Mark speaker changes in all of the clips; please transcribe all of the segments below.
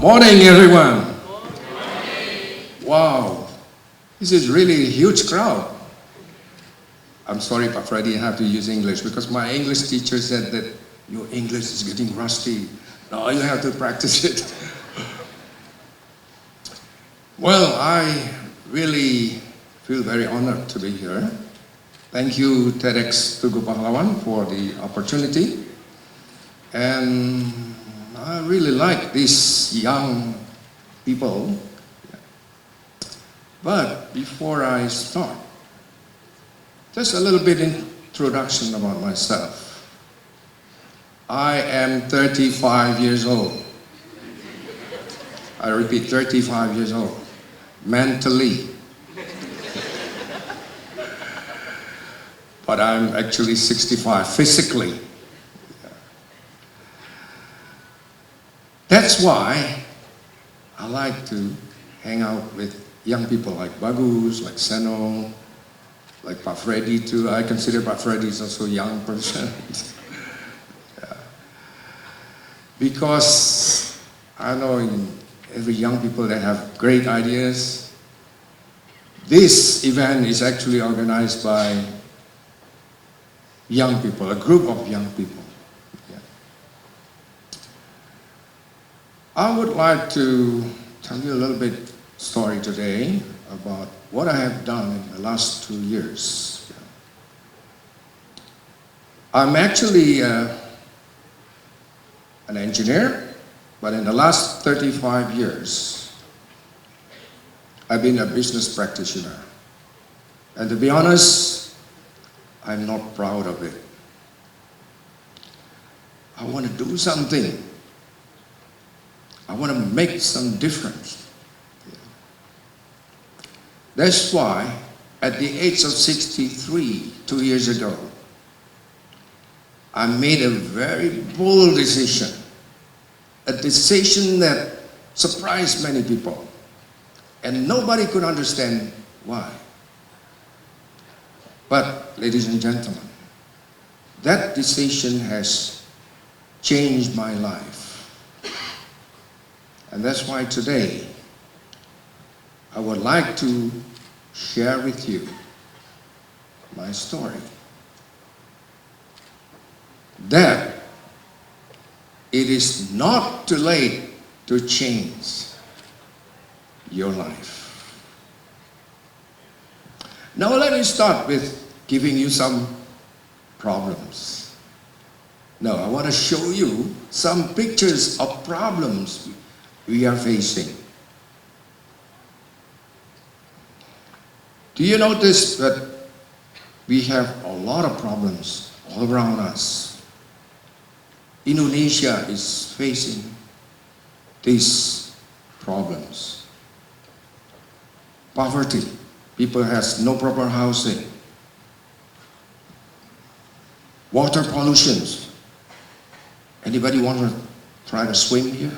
Speaker 1: Morning, everyone. Wow, this is really a huge crowd. I'm sorry, Pak Freddy, I have to use English because my English teacher said that your English is getting rusty. No, you have to practice it. Well, I really feel very honored to be here. Thank you, TEDx Tugu Pahlawan, for the opportunity. And I really like these young people. But before I start, just a little bit introduction about myself. I am 35 years old. I repeat, 35 years old, mentally. But I'm actually 65 physically. That's why I like to hang out with young people like Bagus, like Seno, like Pak Freddy too. I consider Pak Freddy is also a young person. Yeah. Because I know in every young people that have great ideas. This event is actually organized by young people, a group of young people. Yeah. I would like to tell you a little bit story today about what I have done in the last 2 years. I'm actually an engineer, but in the last 35 years, I've been a business practitioner. And to be honest, I'm not proud of it. I want to do something. I want to make some difference. That's why, at the age of 63, 2 years ago, I made a very bold decision. A decision that surprised many people. And nobody could understand why. But, ladies and gentlemen, that decision has changed my life. And that's why today, I would like to share with you my story. That it is not too late to change your life. Now let me start with giving you some problems. Now I want to show you some pictures of problems we are facing. Do you notice that we have a lot of problems all around us? Indonesia is facing these problems. Poverty, people has no proper housing. Water pollution. Anybody want to try to swim here?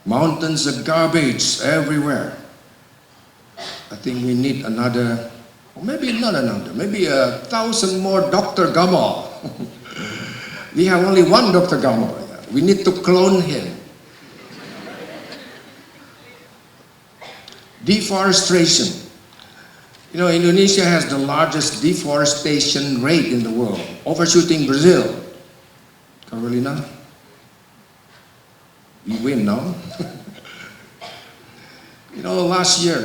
Speaker 1: Mountains of garbage everywhere. I think we need another, or maybe not another, maybe 1,000 more Dr. Gamal. We have only one Dr. Gamal. We need to clone him. Deforestation. You know, Indonesia has the largest deforestation rate in the world, overshooting Brazil. Carolina, we win now. You know, last year,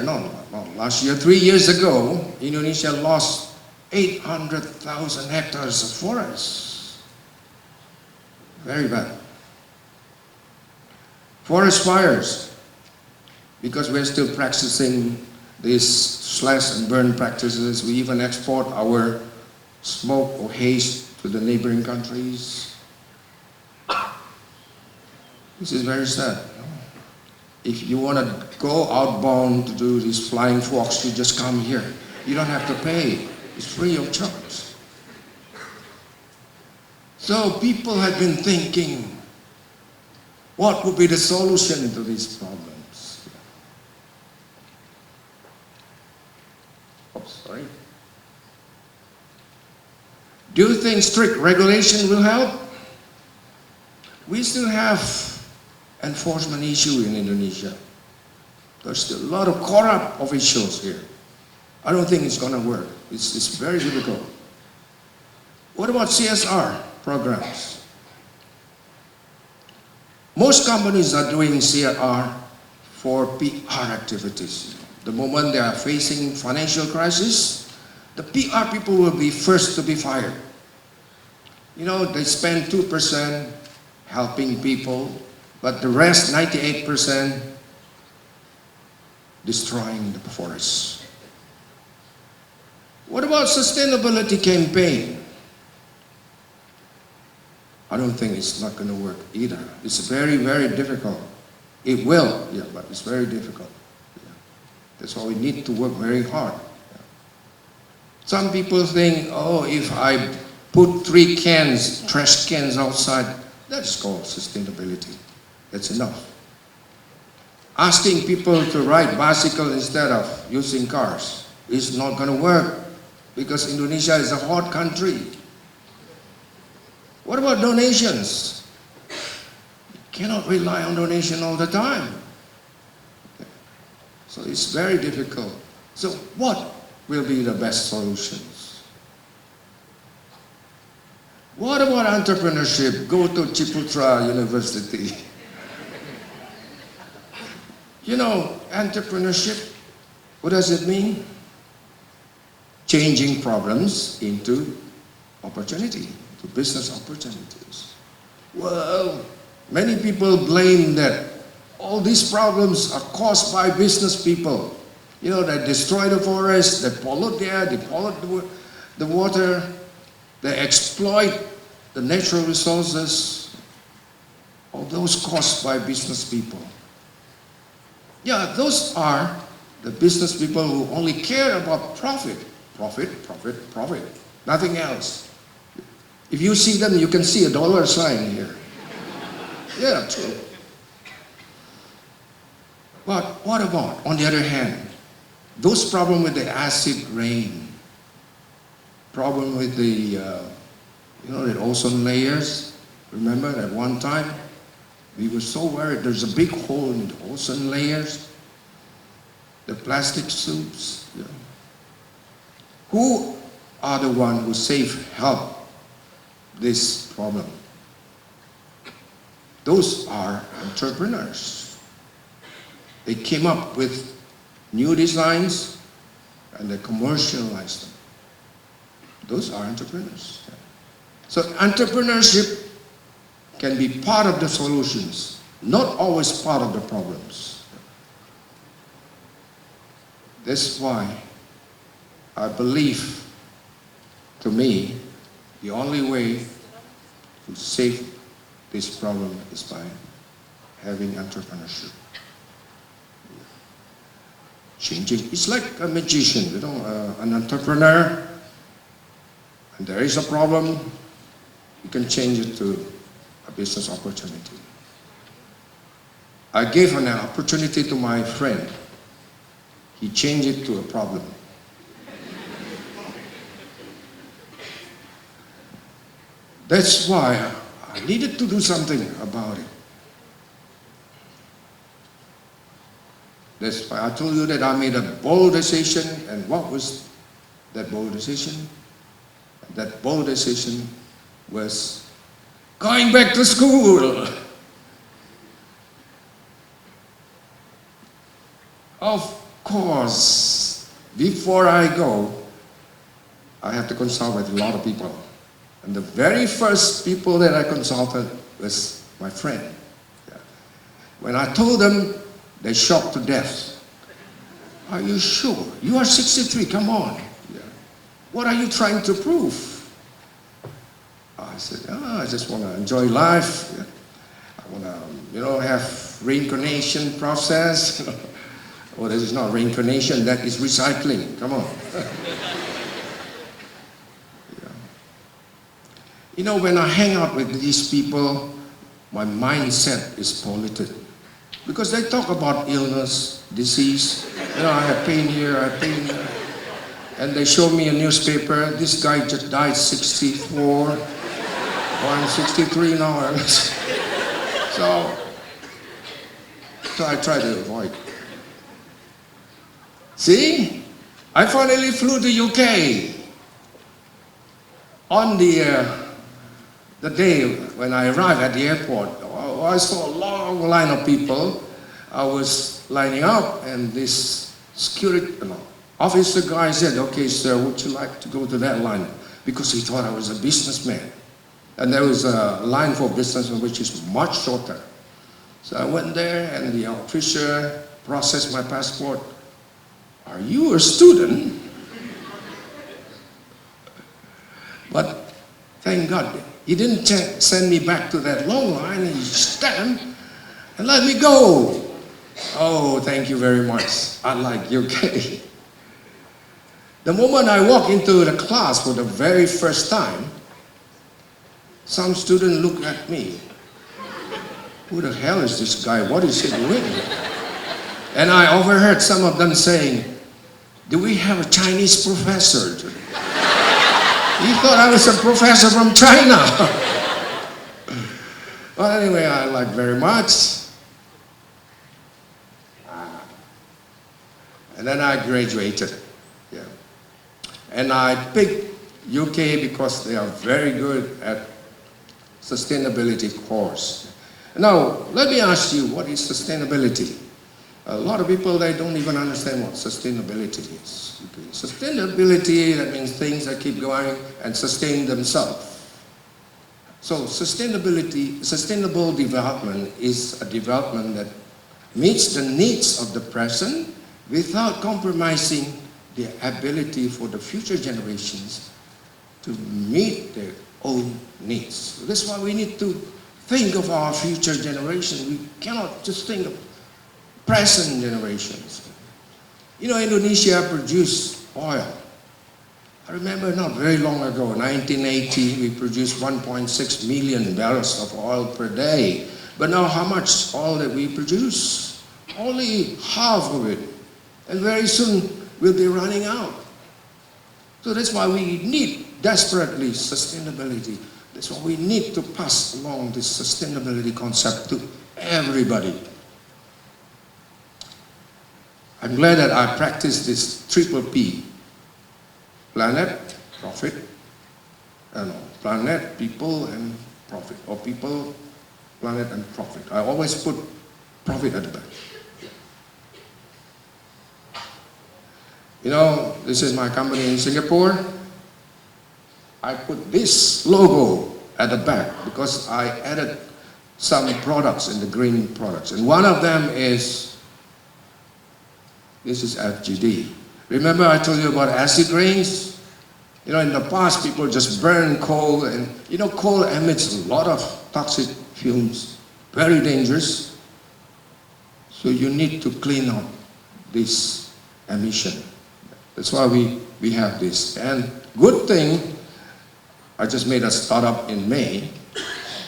Speaker 1: 3 years ago, Indonesia lost 800,000 hectares of forest. Very bad. Forest fires, because we're still practicing these slash and burn practices. We even export our smoke or haze to the neighboring countries. This is very sad. If you want to go outbound to do this flying fox, you just come here. You don't have to pay. It's free of charge. So people have been thinking, what would be the solution to these problems? Oh, sorry. Do you think strict regulation will help? we still have enforcement issue in Indonesia. There's still a lot of corrupt officials here. I don't think it's going to work. It's very difficult. What about CSR programs? Most companies are doing CSR for PR activities. The moment they are facing financial crisis, the PR people will be first to be fired. You know, they spend 2% helping people, but the rest, 98%, destroying the forest. What about sustainability campaign? I don't think it's not going to work either. It's very, very difficult. It will, yeah, but it's very difficult. Yeah. That's why we need to work very hard. Yeah. Some people think, oh, if I put 3 cans, trash cans outside, that's called sustainability. That's enough. Asking people to ride bicycle instead of using cars is not going to work because Indonesia is a hot country. What about donations? You cannot rely on donation all the time. So it's very difficult. So what will be the best solutions? What about entrepreneurship? Go to Ciputra University. You know, entrepreneurship, what does it mean? Changing problems into opportunity, to business opportunities. Well, many people blame that all these problems are caused by business people. You know, they destroy the forest, they pollute the air, they pollute the water, they exploit the natural resources, all those caused by business people. Yeah, those are the business people who only care about profit. Profit, profit, profit. Nothing else. If you see them, you can see a dollar sign here. Yeah, true. But what about, on the other hand, those problems with the acid rain, problem with the, the ozone layers? Remember at one time? We were so worried there's a big hole in the ozone layers, the plastic soups. Yeah. Who are the ones who help this problem? Those are entrepreneurs. They came up with new designs and they commercialized them. Those are entrepreneurs. Yeah. So entrepreneurship can be part of the solutions, not always part of the problems. That's why I believe, to me, the only way to save this problem is by having entrepreneurship. Changing, it's like a magician, you know, an entrepreneur, and there is a problem, you can change it to a business opportunity. I gave an opportunity to my friend. He changed it to a problem. That's why I needed to do something about it. That's why I told you that I made a bold decision. And what was that bold decision? That bold decision was going back to school. Of course, before I go, I have to consult with a lot of people. And the very first people that I consulted was my friend. Yeah. When I told them, they shocked to death. Are you sure? You are 63, come on. Yeah. What are you trying to prove? I said, I just want to enjoy life. Yeah. I want to, have reincarnation process. Oh, this is not reincarnation, that is recycling. Come on. Yeah. When I hang out with these people, my mindset is polluted. Because they talk about illness, disease. I have pain here, I have pain there. And they show me a newspaper, this guy just died 64. Oh, I'm 63 now. So, so I try to avoid. See, I finally flew to UK on the day when I arrived at the airport. I saw a long line of people. I was lining up, and this officer guy said, "Okay, sir, would you like to go to that line?" Because he thought I was a businessman. And there was a line for businessmen which is much shorter. So I went there, and the officer processed my passport. "Are you a student?" But thank God, he didn't send me back to that long line. He stamped and let me go. Oh, thank you very much. Unlike UK. The moment I walked into the class for the very first time, some student looked at me. Who the hell is this guy? What is he doing? And I overheard some of them saying, "Do we have a Chinese professor today?" He thought I was a professor from China. Well, anyway, I like very much. And then I graduated. Yeah. And I picked UK because they are very good at sustainability course. Now, let me ask you, what is sustainability? A lot of people, they don't even understand what sustainability is. Okay. Sustainability, that means things that keep going and sustain themselves. So sustainable development is a development that meets the needs of the present without compromising the ability for the future generations to meet their own needs. So that's why we need to think of our future generations. We cannot just think of present generations. You know, Indonesia produced oil. I remember not very long ago, 1980, we produced 1.6 million barrels of oil per day. But now how much oil that we produce? Only half of it. And very soon we'll be running out. So that's why we need desperately sustainability. That's why we need to pass along this sustainability concept to everybody. I'm glad that I practice this triple P. Planet, profit. Planet, people, and profit. Or people, planet, and profit. I always put profit at the back. You know, this is my company in Singapore. I put this logo at the back because I added some products in the green products. And one of them is, this is FGD. Remember I told you about acid rains? You know, in the past people just burn coal, and you know, coal emits a lot of toxic fumes, very dangerous. So you need to clean up this emission. That's why we have this. And good thing, I just made a startup in May,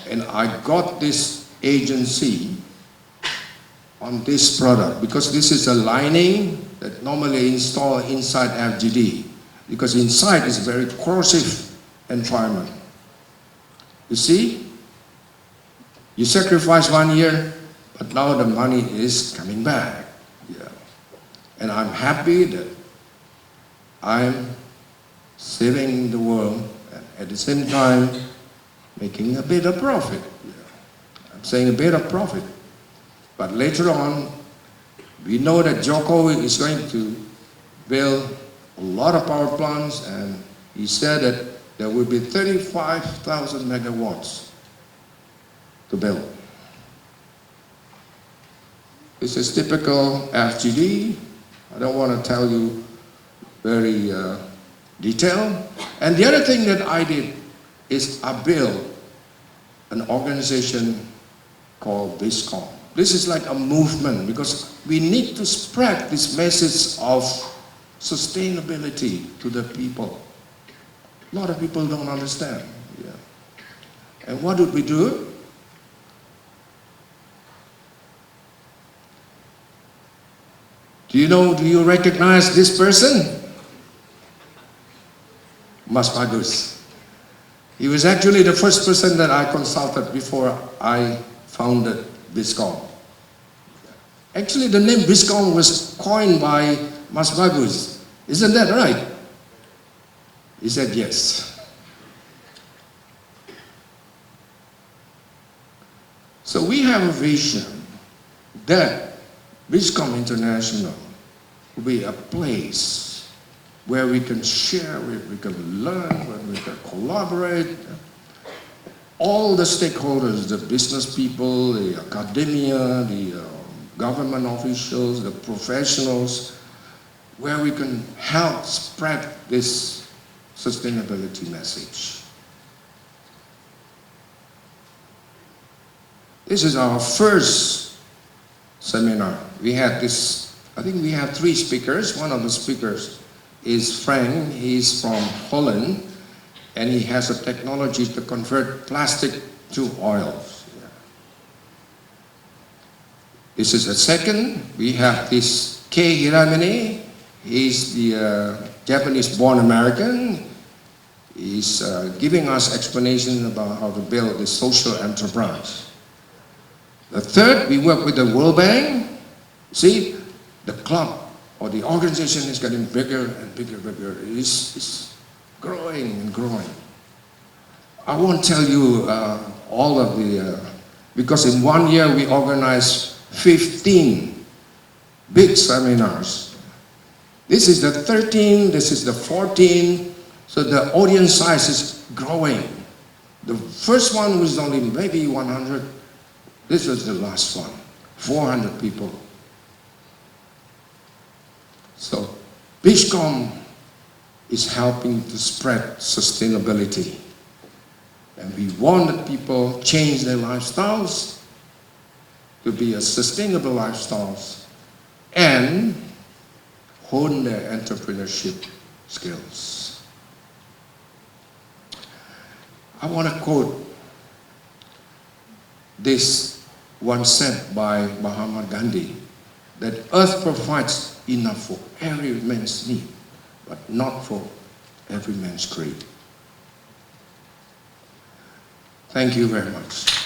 Speaker 1: and I got this agency on this product because this is a lining that normally installed inside FGD, because inside is a very corrosive environment. You see, you sacrifice 1 year, but now the money is coming back. Yeah. And I'm happy that I'm saving the world and at the same time making a bit of profit. Yeah. I'm saying a bit of profit. But later on, we know that Jokowi is going to build a lot of power plants, and he said that there will be 35,000 megawatts to build. This is typical FGD. I don't want to tell you very detailed. And the other thing that I did is I built an organization called BISCOM. This is like a movement because we need to spread this message of sustainability to the people. A lot of people don't understand. Yeah. And what did we do? Do you recognize this person? Mas Bagus. He was actually the first person that I consulted before I founded BISCOM. Actually, the name BISCOM was coined by Mas Bagus. Isn't that right? He said yes. So we have a vision that BISCOM International will be a place where we can share, where we can learn, where we can collaborate. All the stakeholders, the business people, the academia, the government officials, the professionals, where we can help spread this sustainability message. This is our first seminar. We had this, I think we have 3 speakers. One of the speakers is Frank. He's from Holland, and he has a technology to convert plastic to oil. This is the second. We have this Kei Hiramine. He's the Japanese-born American. He's giving us explanation about how to build this social enterprise. The third, we work with the World Bank. See, the club or the organization is getting bigger and bigger and bigger. It's growing and growing. I won't tell you all of the, because in 1 year we organized 15 big seminars. This is the 13, this is the 14, so the audience size is growing. The first one was only maybe 100. This was the last one, 400 people. So BISCOM is helping to spread sustainability. And we want that people change their lifestyles to be a sustainable lifestyles and hone their entrepreneurship skills. I want to quote this one said by Mahatma Gandhi, that earth provides enough for every man's need, but not for every man's greed. Thank you very much.